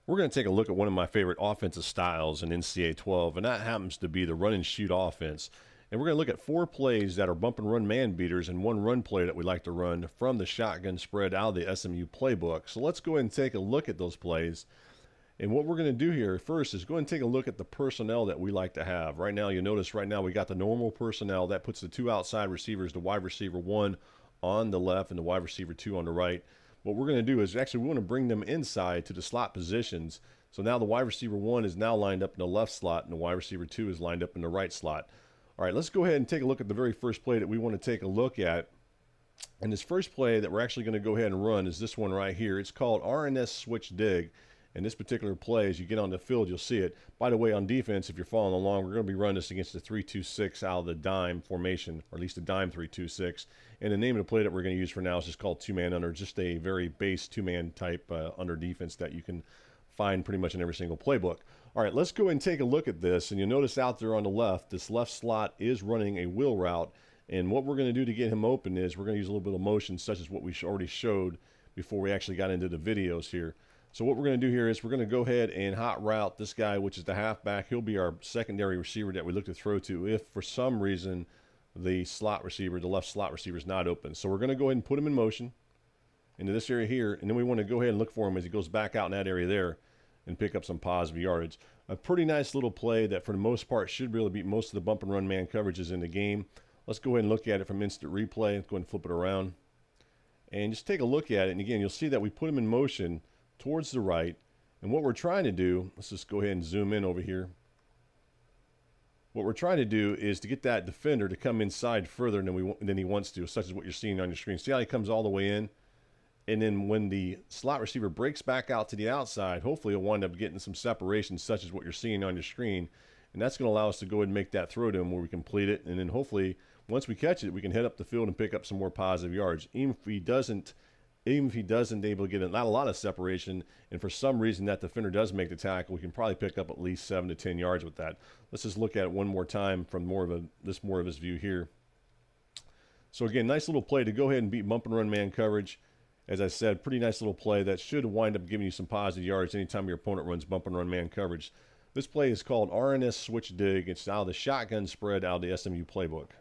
We're going to take a look at one of my favorite offensive styles in NCAA 12, and that happens to be the run and shoot offense. And we're going to look at 4 plays that are bump and run man beaters and 1 run play that we like to run from the shotgun spread out of the SMU playbook. So let's go ahead and take a look at those plays. And what we're going to do here first is go ahead and take a look at the personnel that we like to have. Right now, you notice right now we got the normal personnel. That puts the 2 outside receivers, the wide receiver 1 on the left and the wide receiver 2 on the right. What we're going to do is actually we want to bring them inside to the slot positions. So now the wide receiver 1 is now lined up in the left slot and the wide receiver 2 is lined up in the right slot. All right, let's go ahead and take a look at the very first play that we want to take a look at. And this first play that we're actually going to go ahead and run is this one right here. It's called RNS Switch Dig. And this particular play, as you get on the field, you'll see it. By the way, on defense, if you're following along, we're going to be running this against the 3-2-6 out of the dime formation, or at least the dime 3-2-6. And the name of the play that we're going to use for now is just called 2-man under, just a very base 2-man type under defense that you can find pretty much in every single playbook. All right, let's go and take a look at this. And you'll notice out there on the left, this left slot is running a wheel route. And what we're going to do to get him open is we're going to use a little bit of motion, such as what we already showed before we actually got into the videos here. So what we're going to do here is we're going to go ahead and hot route this guy, which is the halfback. He'll be our secondary receiver that we look to throw to if for some reason the slot receiver, the left slot receiver, is not open. So we're going to go ahead and put him in motion into this area here, and then we want to go ahead and look for him as he goes back out in that area there and pick up some positive yardage. A pretty nice little play that for the most part should be able to beat most of the bump and run man coverages in the game. Let's go ahead and look at it from instant replay. Let's go ahead and flip it around and just take a look at it. And again, you'll see that we put him in motion towards the right, and what we're trying to do, let's just go ahead and zoom in over here. What we're trying to do is to get that defender to come inside further than he wants to, such as what you're seeing on your screen. See how he comes all the way in, and then when the slot receiver breaks back out to the outside, hopefully he'll wind up getting some separation, such as what you're seeing on your screen, and that's going to allow us to go ahead and make that throw to him where we complete it, and then hopefully once we catch it, we can head up the field and pick up some more positive yards. Even if he doesn't able to get not a lot of separation, and for some reason that defender does make the tackle, we can probably pick up at least 7 to 10 yards with that. Let's just look at it one more time from more of his view here. So again, nice little play to go ahead and beat bump and run man coverage. As I said, pretty nice little play that should wind up giving you some positive yards anytime your opponent runs bump and run man coverage. This play is called RNS Switch Dig. It's out of the shotgun spread out of the SMU playbook.